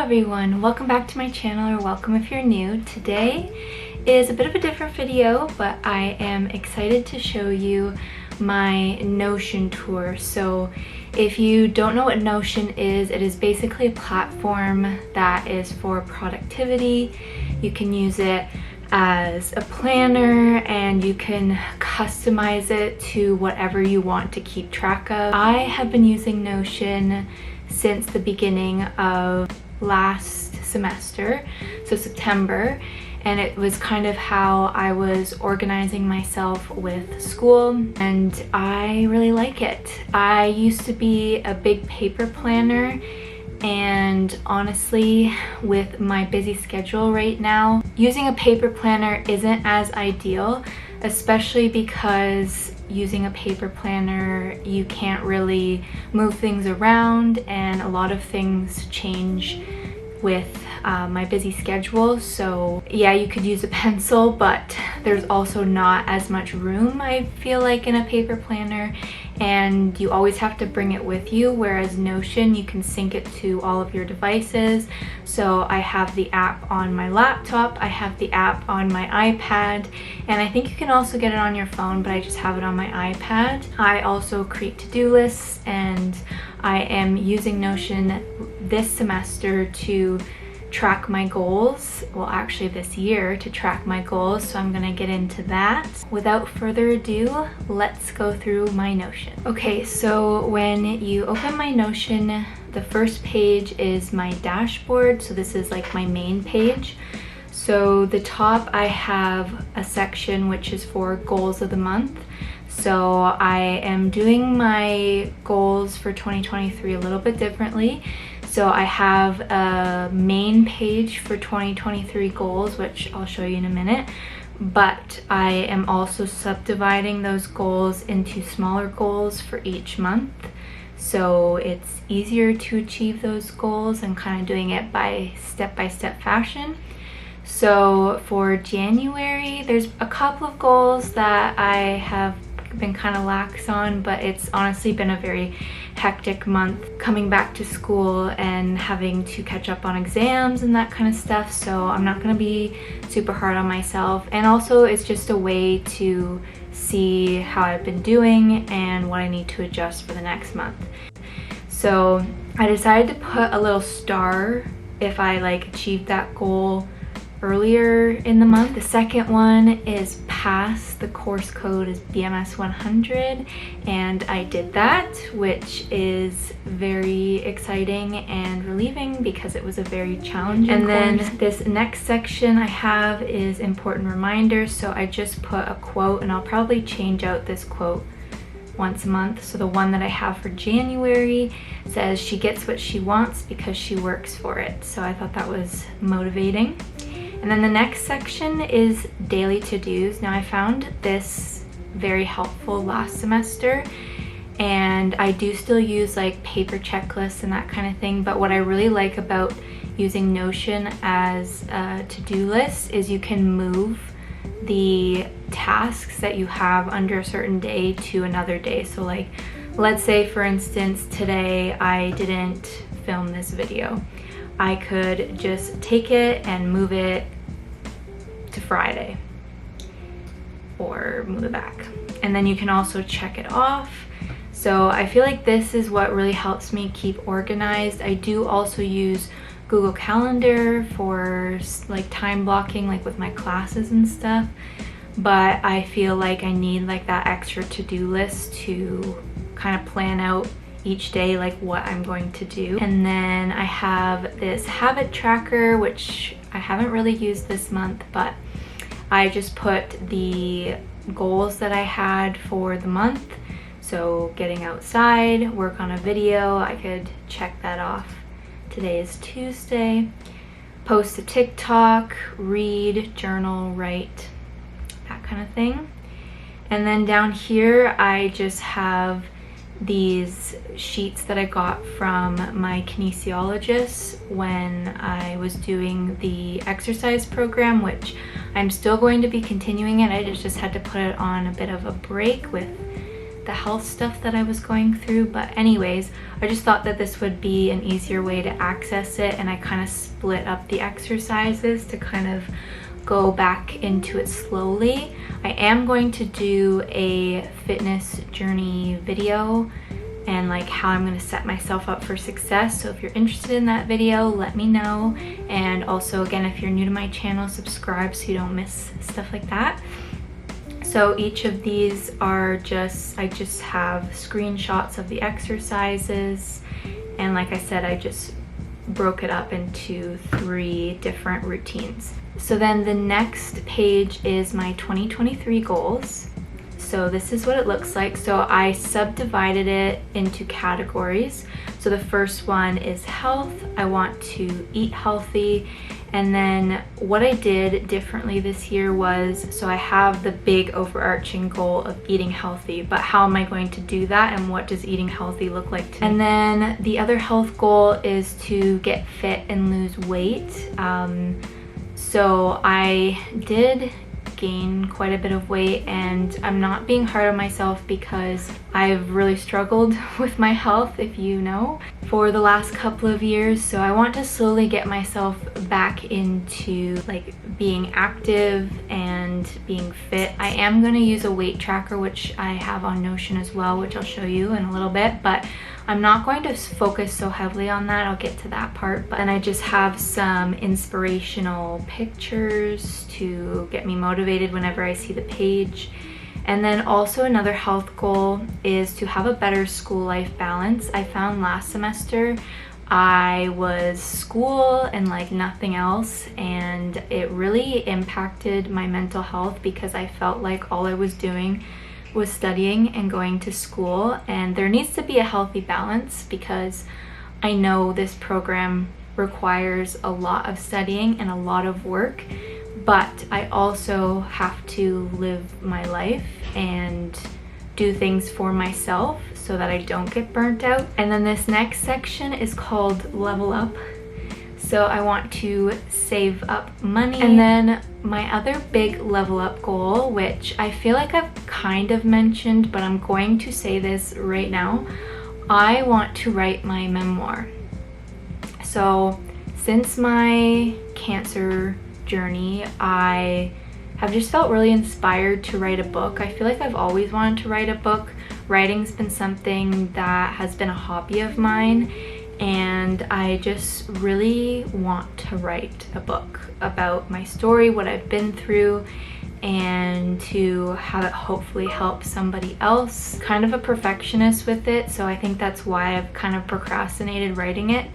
everyone, welcome back to my channel, or welcome if you're new. Today is a bit of a different video, but I am excited to show you my Notion tour. So if you don't know what Notion is, it is basically a platform that is for productivity. You can use it as a planner and you can customize it to whatever you want to keep track of. I have been using Notion since the beginning of last semester, so September, and it was kind of how I was organizing myself with school, and I really like it. I used to be a big paper planner, and honestly, with my busy schedule right now, using a paper planner isn't as ideal, especially because using a paper planner, you can't really move things around, and a lot of things change with my busy schedule. So yeah, you could use a pencil, but there's also not as much room, I feel like, in a paper planner, and you always have to bring it with you, whereas Notion, you can sync it to all of your devices. So I have the app on my laptop, I have the app on my iPad, and I think you can also get it on your phone, but I just have it on my iPad. I also create to-do lists, and I am using Notion this semester to track my goals. Well, actually this year to track my goals, so I'm gonna get into that. Without further ado, let's go through my Notion. Okay, so when you open my Notion, the first page is my dashboard. So this is like my main page. So the top, I have a section which is for goals of the month. So I am doing my goals for 2023 a little bit differently. So I have a main page for 2023 goals, which I'll show you in a minute, but I am also subdividing those goals into smaller goals for each month. So it's easier to achieve those goals and kind of doing it by step fashion. So for January, there's a couple of goals that I have been kind of lax on, but it's honestly been a very hectic month coming back to school and having to catch up on exams and that kind of stuff, so I'm not going to be super hard on myself. And also it's just a way to see how I've been doing and what I need to adjust for the next month. So I decided to put a little star if I achieved that goal earlier in the month. The second one is pass. The course code is BMS 100, and I did that, which is very exciting and relieving because it was a very challenging course. And then this next section I have is important reminders. So I just put a quote, and I'll probably change out this quote once a month. So the one that I have for January says, "She gets what she wants because she works for it." So I thought that was motivating. And then the next section is daily to-dos. Now I found this very helpful last semester, and I do still use paper checklists and that kind of thing, but what I really like about using Notion as a to-do list is you can move the tasks that you have under a certain day to another day. So let's say for instance today I didn't film this video. I could just take it and move it to Friday or move it back, and then you can also check it off. So I feel like this is what really helps me keep organized. I do also use Google Calendar for time blocking with my classes and stuff, but I feel like I need that extra to-do list to kind of plan out each day what I'm going to do. And then I have this habit tracker, which I haven't really used this month, but I just put the goals that I had for the month. So getting outside, work on a video, I could check that off. Today is Tuesday. Post a TikTok, read, journal, write, that kind of thing. And then down here I just have these sheets that I got from my kinesiologist when I was doing the exercise program, which I'm still going to be continuing it. I just had to put it on a bit of a break with the health stuff that I was going through. But anyways, I just thought that this would be an easier way to access it, and I kind of split up the exercises to kind of go back into it slowly. I am going to do a fitness journey video and like how I'm going to set myself up for success. So if you're interested in that video, let me know. And also, again, if you're new to my channel, subscribe so you don't miss stuff like that. So each of these are I just have screenshots of the exercises, and like I said, I just broke it up into 3 different routines. So then the next page is my 2023 goals. So this is what it looks like. So I subdivided it into categories. So the first one is health. I want to eat healthy. And then what I did differently this year was, so I have the big overarching goal of eating healthy, but how am I going to do that, and what does eating healthy look like to me? And then the other health goal is to get fit and lose weight. So I did gain quite a bit of weight, and I'm not being hard on myself because I've really struggled with my health, if you know, for the last couple of years. So I want to slowly get myself back into like being active and being fit. I am going to use a weight tracker, which I have on Notion as well, which I'll show you in a little bit, but I'm not going to focus so heavily on that. I'll get to that part. But then I just have some inspirational pictures to get me motivated whenever I see the page. And then also another health goal is to have a better school life balance. I found last semester I was school and like nothing else, and it really impacted my mental health because I felt like all I was doing was studying and going to school, and there needs to be a healthy balance because I know this program requires a lot of studying and a lot of work, but I also have to live my life and do things for myself so that I don't get burnt out. And then this next section is called level up. So I want to save up money. And then my other big level up goal, which I feel like I've kind of mentioned, but I'm going to say this right now. I want to write my memoir. So since my cancer journey, I have just felt really inspired to write a book. I feel like I've always wanted to write a book. Writing's been something that has been a hobby of mine, and I just really want to write a book about my story, what I've been through, and to have it hopefully help somebody else. Kind of a perfectionist with it, so I think that's why I've kind of procrastinated writing it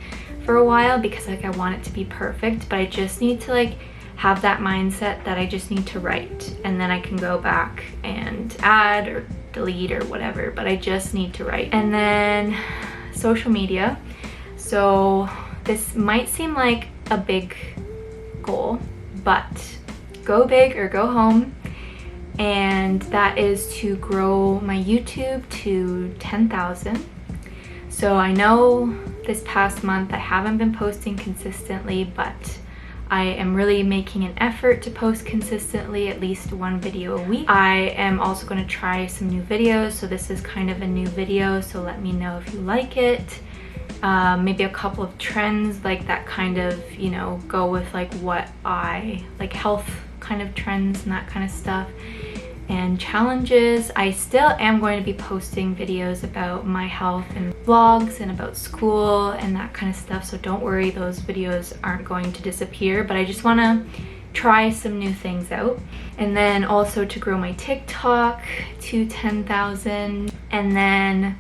for a while, because like I want it to be perfect, but I just need to like have that mindset that I just need to write, and then I can go back and add or delete or whatever, but I just need to write. And then social media. So this might seem like a big goal, but go big or go home, and that is to grow my YouTube to 10,000. So I know this past month I haven't been posting consistently, but I am really making an effort to post consistently, at least one video a week. I am also going to try some new videos, so this is kind of a new video, so let me know if you like it. Maybe a couple of trends like that kind of, you know, go with like what I like, health kind of trends and that kind of stuff, and challenges. I still am going to be posting videos about my health and vlogs and about school and that kind of stuff, so don't worry, those videos aren't going to disappear, but I just want to try some new things out. And then also to grow my TikTok to 10,000. And then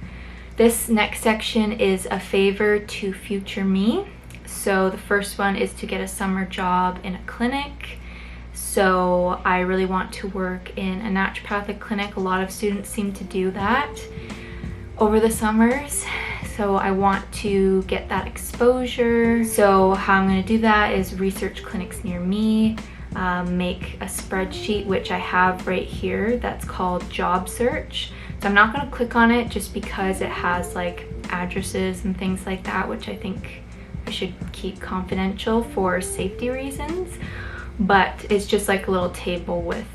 this next section is a favor to future me. So the first one is to get a summer job in a clinic. So I really want to work in a naturopathic clinic. A lot of students seem to do that over the summers. So I want to get that exposure. So how I'm going to do that is research clinics near me, make a spreadsheet, which I have right here, that's called job search. So I'm not going to click on it just because it has like addresses and things like that, which I think I should keep confidential for safety reasons. But it's just like a little table with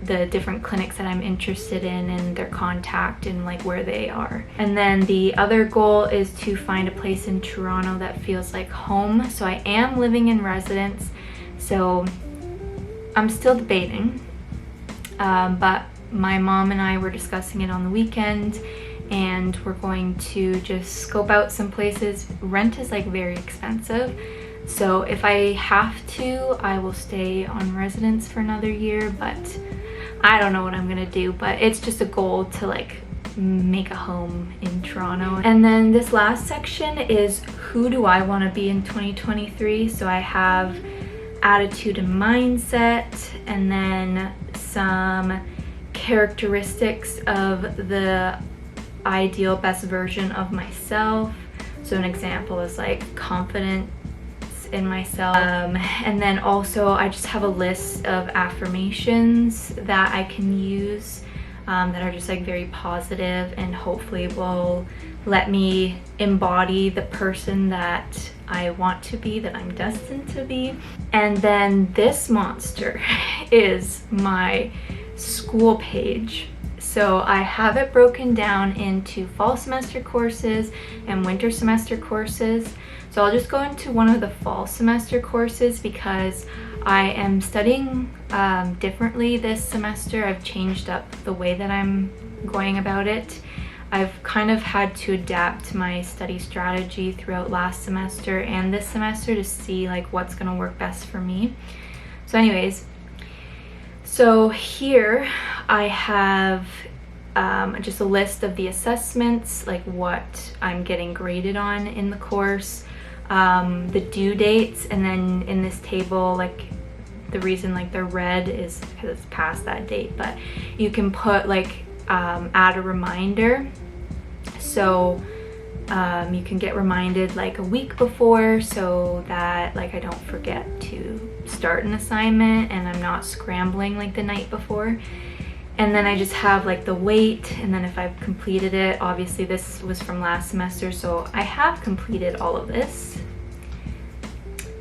the different clinics that I'm interested in and their contact and like where they are. And then the other goal is to find a place in Toronto that feels like home. So I am living in residence, so I'm still debating, but my mom and I were discussing it on the weekend, and we're going to just scope out some places. Rent is like very expensive, so if I have to, I will stay on residence for another year, but I don't know what I'm gonna do. But it's just a goal to like make a home in Toronto. And then this last section is who do I want to be in 2023. So I have attitude and mindset, and then some characteristics of the ideal best version of myself. So an example is like confidence in myself, and then also I just have a list of affirmations that I can use that are just like very positive and hopefully will let me embody the person that I want to be, that I'm destined to be. And then this monster is my school page. So I have it broken down into fall semester courses and winter semester courses. So I'll just go into one of the fall semester courses because I am studying differently this semester. I've changed up the way that I'm going about it. I've kind of had to adapt my study strategy throughout last semester and this semester to see like what's gonna work best for me. So anyways, so here I have just a list of the assessments, like what I'm getting graded on in the course, the due dates, and then in this table, like the reason like they're red is because it's past that date, but you can put like add a reminder. So you can get reminded like a week before so that like I don't forget to start an assignment and I'm not scrambling like the night before. And then I just have like the weight, and then if I've completed it, obviously this was from last semester, so I have completed all of this.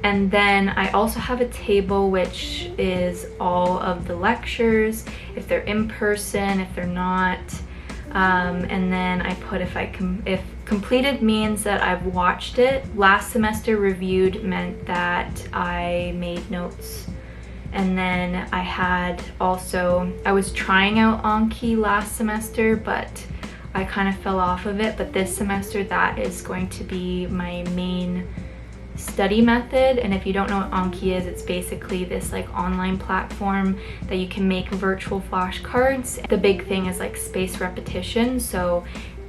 And then I also have a table which is all of the lectures, if they're in person, if they're not. And then I put if completed means that I've watched it. Last semester reviewed meant that I made notes. And then I had also, I was trying out Anki last semester, but I kind of fell off of it. But this semester, that is going to be my main study method. And if you don't know what Anki is, it's basically this like online platform that you can make virtual flashcards. The big thing is like spaced repetition. So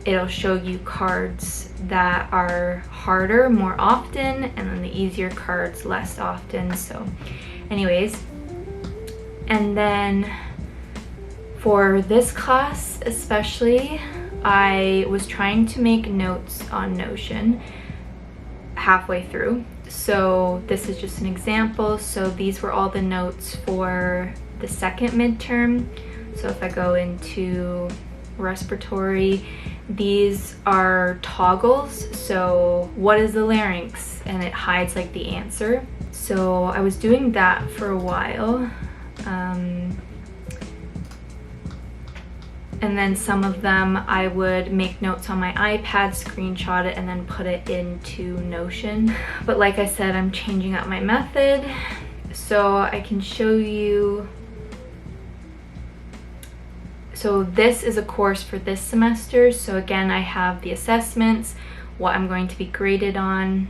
it'll show you cards that are harder more often, and then the easier cards less often. So anyways, and then for this class especially, I was trying to make notes on Notion halfway through. So this is just an example. So these were all the notes for the second midterm. So if I go into respiratory, these are toggles. So what is the larynx? And it hides like the answer. So I was doing that for a while. And then some of them I would make notes on my iPad, screenshot it, and then put it into Notion. But like I said, I'm changing up my method. So I can show you. So this is a course for this semester. So again, I have the assessments, what I'm going to be graded on.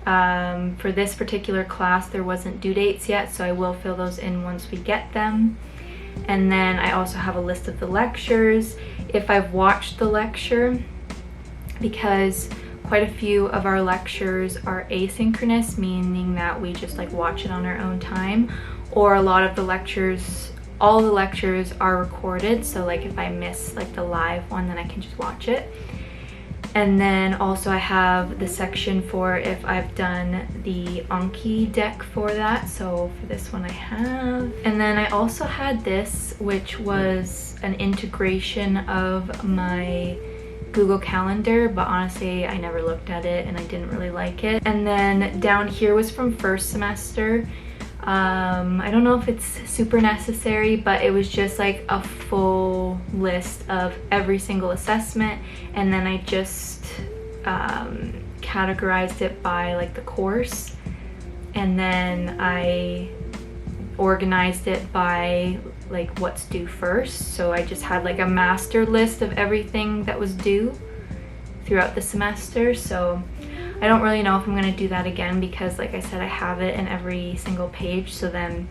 For this particular class, there wasn't due dates yet, so I will fill those in once we get them. And then I also have a list of the lectures, if I've watched the lecture, because quite a few of our lectures are asynchronous, meaning that we just like watch it on our own time, or a lot of the lectures, all the lectures are recorded, so like if I miss like the live one, then I can just watch it. And then also I have the section for if I've done the Anki deck for that. So for this one I have. And then I also had this, which was an integration of my Google Calendar, but honestly I never looked at it and I didn't really like it. And then down here was from first semester. I don't know if it's super necessary, but it was just like a full list of every single assessment, and then I just categorized it by like the course, and then I organized it by like what's due first. So I just had like a master list of everything that was due throughout the semester. So I don't really know if I'm going to do that again, because like I said, I have it in every single page. So then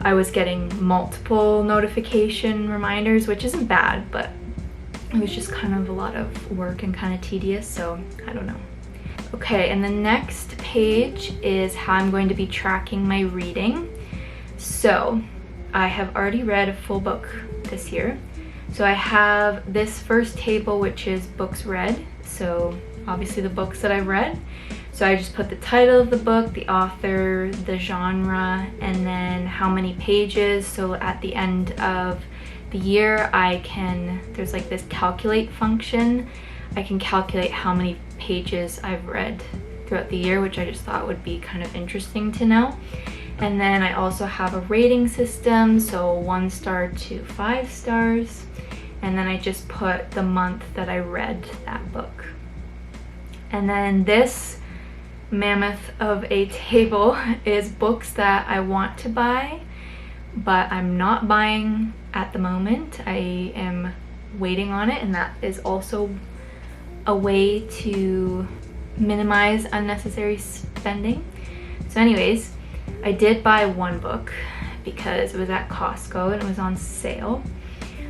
I was getting multiple notification reminders, which isn't bad, but it was just kind of a lot of work and kind of tedious, so I don't know. Okay, and the next page is how I'm going to be tracking my reading. So I have already read a full book this year. So I have this first table, which is books read. So obviously the books that I've read. So I just put the title of the book, the author, the genre, and then how many pages. So at the end of the year, there's like this calculate function. I can calculate how many pages I've read throughout the year, which I just thought would be kind of interesting to know. And then I also have a rating system, so 1 star to 5 stars. And then I just put the month that I read that book. And then this mammoth of a table is books that I want to buy, but I'm not buying at the moment. I am waiting on it, and that is also a way to minimize unnecessary spending. So anyways, I did buy one book because it was at Costco and it was on sale.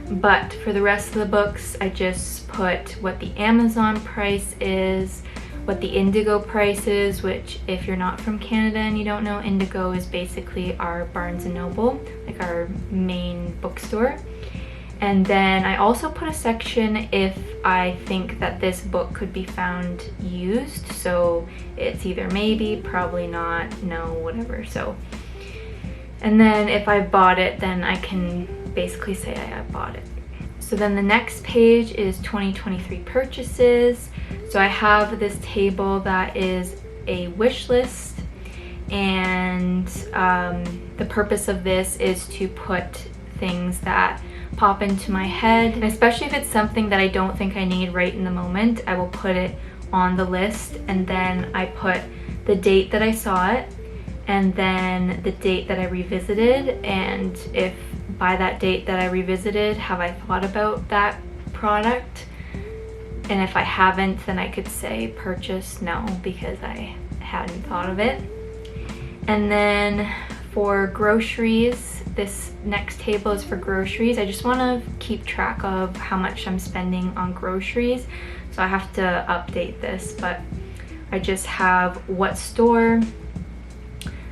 But for the rest of the books, I just put what the Amazon price is, what the Indigo price is, which if you're not from Canada and you don't know, Indigo is basically our Barnes & Noble, like our main bookstore. And then I also put a section if I think that this book could be found used. So it's either maybe, probably not, no, whatever. So, and then if I bought it, then I can basically say I bought it. So then the next page is 2023 purchases. So I have this table that is a wish list, and the purpose of this is to put things that pop into my head, and especially if it's something that I don't think I need right in the moment, I will put it on the list, and then I put the date that I saw it, and then the date that I revisited, and if by that date that I revisited, have I thought about that product? And if I haven't, then I could say purchase no, because I hadn't thought of it. And then for groceries, this next table is for groceries. I just want to keep track of how much I'm spending on groceries, so I have to update this, but I just have what store,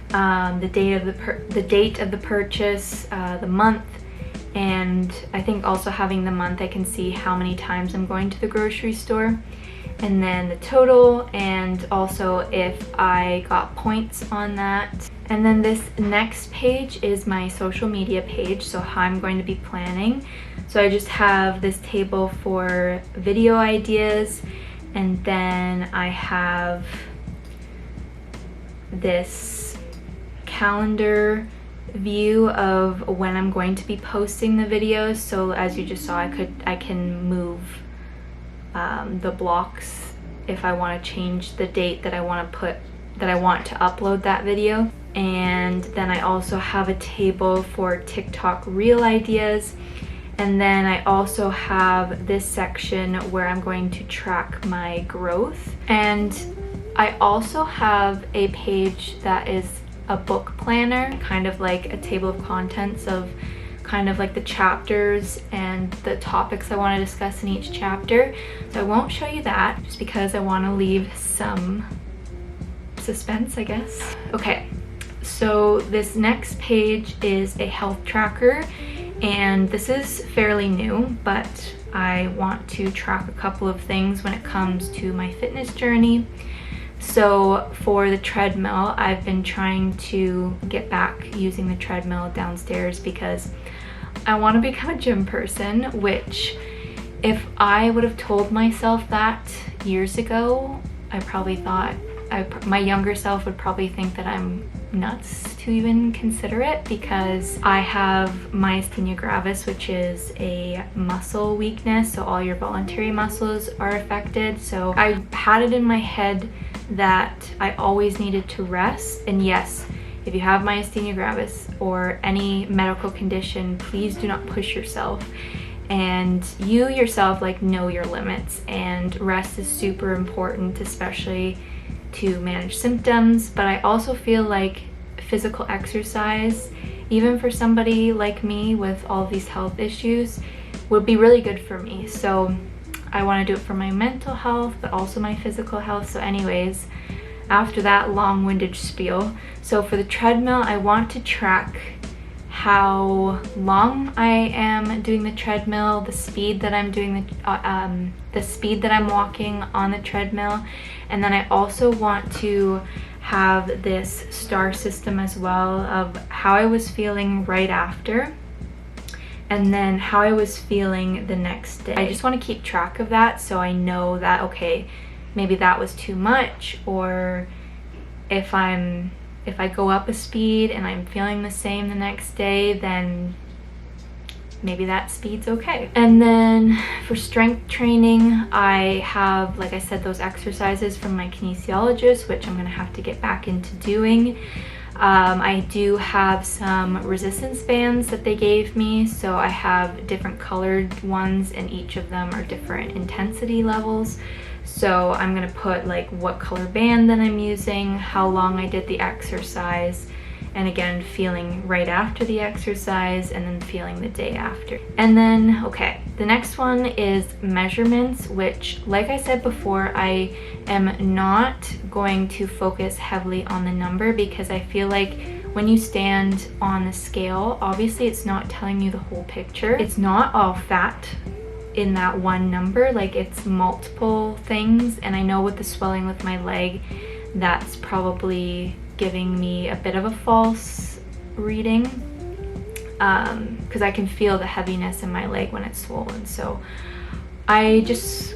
the date of the purchase, the month, and I think also having the month, I can see how many times I'm going to the grocery store, and then the total, and also if I got points on that. And then this next page is my social media page, so how I'm going to be planning. So I just have this table for video ideas, and then I have this calendar view of when I'm going to be posting the videos. So as you just saw, I can move the blocks if I want to change the date that I want to upload that video. And then I also have a table for TikTok reel ideas, and then I also have this section where I'm going to track my growth. And I also have a page that is a book planner, kind of like a table of contents of kind of like the chapters and the topics I want to discuss in each chapter. So I won't show you that just because I want to leave some suspense, I guess. Okay, so this next page is a health tracker, and this is fairly new, but I want to track a couple of things when it comes to my fitness journey. So for the treadmill, I've been trying to get back using the treadmill downstairs because I want to become a gym person, which if I would have told myself that years ago, I probably thought my younger self would probably think that I'm nuts to even consider it, because I have myasthenia gravis, which is a muscle weakness, so all your voluntary muscles are affected. So I had it in my head that I always needed to rest. And yes, if you have myasthenia gravis or any medical condition, please do not push yourself. And you yourself like know your limits, and rest is super important, especially to manage symptoms. But I also feel like physical exercise, even for somebody like me with all these health issues, would be really good for me. So I want to do it for my mental health, but also my physical health. So anyways, after that long-winded spiel, so for the treadmill, I want to track how long I am doing the treadmill, the speed that I'm doing the speed that I'm walking on the treadmill. And then I also want to have this star system as well of how I was feeling right after, and then how I was feeling the next day. I just want to keep track of that so I know that, okay, maybe that was too much, or if I go up a speed and I'm feeling the same the next day, then maybe that speed's okay. And then for strength training, I have, like I said, those exercises from my kinesiologist, which I'm gonna have to get back into doing. I do have some resistance bands that they gave me, so I have different colored ones, and each of them are different intensity levels. So I'm gonna put like what color band that I'm using, how long I did the exercise, and again, feeling right after the exercise, and then feeling the day after. And then, okay, the next one is measurements, which, like I said before, I am not going to focus heavily on the number, because I feel like when you stand on the scale, obviously it's not telling you the whole picture. It's not all fat in that one number, like it's multiple things. And I know with the swelling with my leg, that's probably giving me a bit of a false reading, because I can feel the heaviness in my leg when it's swollen. So I just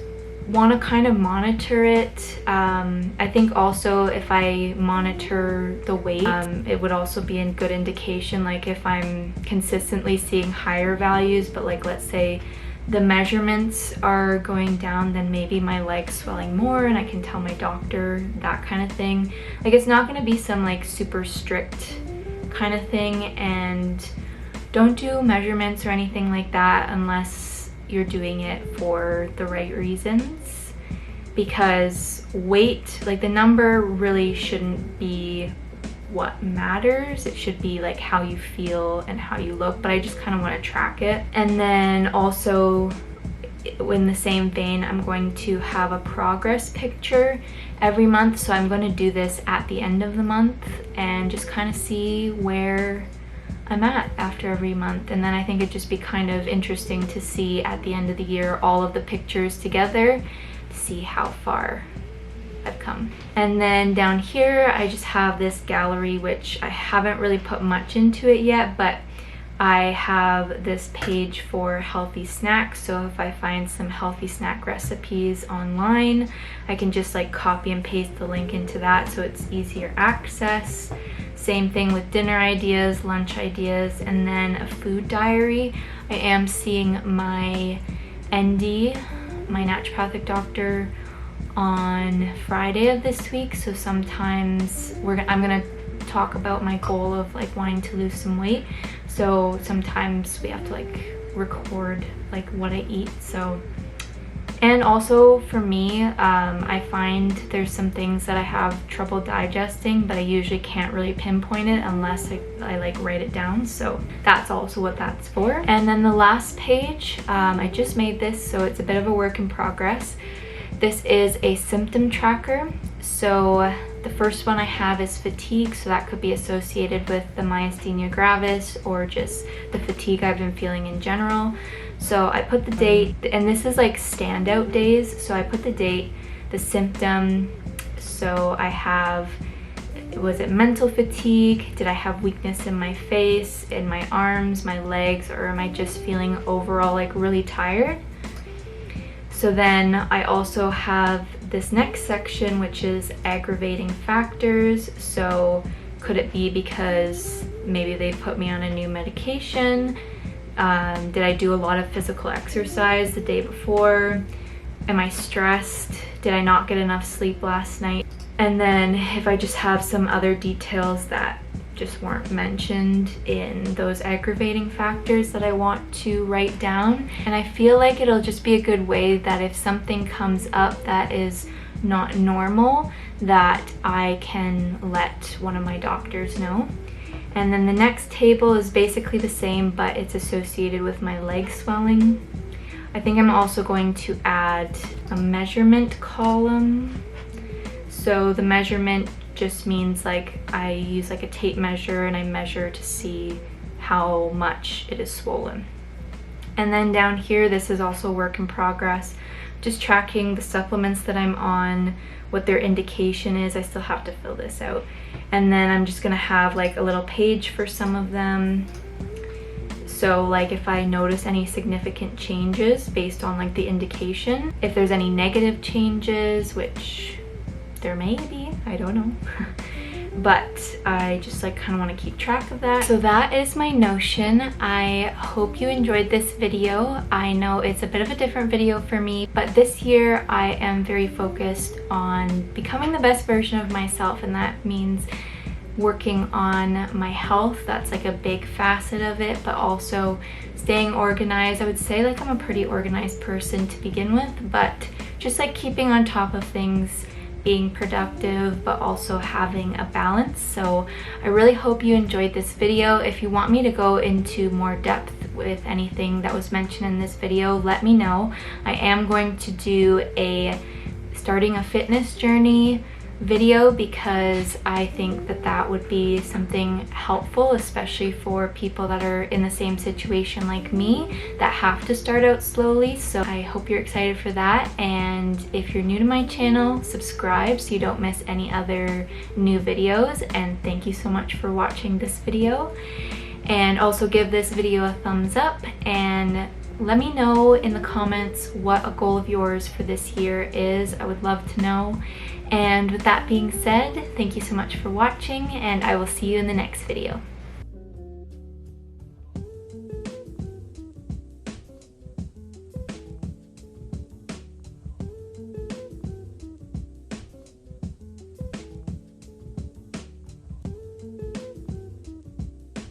want to kind of monitor it. I think also if I monitor the weight, it would also be a good indication, like if I'm consistently seeing higher values, but like let's say the measurements are going down, then maybe my leg's swelling more and I can tell my doctor, that kind of thing. Like it's not going to be some like super strict kind of thing, and don't do measurements or anything like that unless you're doing it for the right reasons, because weight, like the number really shouldn't be what matters. It should be like how you feel and how you look, but I just kind of want to track it. And then also in the same vein, I'm going to have a progress picture every month. So I'm going to do this at the end of the month and just kind of see where I'm at after every month. And then I think it'd just be kind of interesting to see at the end of the year all of the pictures together to see how far I've come. And then down here I just have this gallery, which I haven't really put much into it yet, but I have this page for healthy snacks. So if I find some healthy snack recipes online, I can just like copy and paste the link into that, so it's easier access. Same thing with dinner ideas, lunch ideas, and then a food diary. I am seeing my ND, my naturopathic doctor, on Friday of this week, so sometimes I'm gonna talk about my goal of like wanting to lose some weight, so sometimes we have to like record like what I eat. So, and also for me, I find there's some things that I have trouble digesting, but I usually can't really pinpoint it unless I like write it down, so that's also what that's for. And then the last page, I just made this, so it's a bit of a work in progress. This is a symptom tracker. So the first one I have is fatigue, so that could be associated with the myasthenia gravis or just the fatigue I've been feeling in general. So I put the date, and this is like standout days, so I put the date, the symptom. So I have, was it mental fatigue? Did I have weakness in my face, in my arms, my legs, or am I just feeling overall like really tired? So then I also have this next section, which is aggravating factors. So Could it be because maybe they put me on a new medication? Did I do a lot of physical exercise the day before? Am I stressed? Did I not get enough sleep last night? And then if I just have some other details that just weren't mentioned in those aggravating factors that I want to write down. And I feel like it'll just be a good way that if something comes up that is not normal, that I can let one of my doctors know. And then the next table is basically the same, but it's associated with my leg swelling. I think I'm also going to add a measurement column. So the measurement just means like I use like a tape measure and I measure to see how much it is swollen. And then down here, this is also work in progress, just tracking the supplements that I'm on, what their indication is. I still have to fill this out. And then I'm just gonna have like a little page for some of them. So like if I notice any significant changes based on like the indication, if there's any negative changes, which there may be, I don't know. But I just like kind of want to keep track of that. So that is my notion. I hope you enjoyed this video. I know it's a bit of a different video for me, but this year I am very focused on becoming the best version of myself, and that means working on my health. That's like a big facet of it, but also staying organized. I would say like I'm a pretty organized person to begin with, but just like keeping on top of things, being productive, but also having a balance. So I really hope you enjoyed this video. If you want me to go into more depth with anything that was mentioned in this video, let me know. I am going to do a starting a fitness journey video because I think that that would be something helpful, especially for people that are in the same situation like me that have to start out slowly. So I hope you're excited for that, and if you're new to my channel, subscribe so you don't miss any other new videos. And thank you so much for watching this video, and also give this video a thumbs up and let me know in the comments what a goal of yours for this year is. I would love to know. And with that being said, thank you so much for watching, and I will see you in the next video.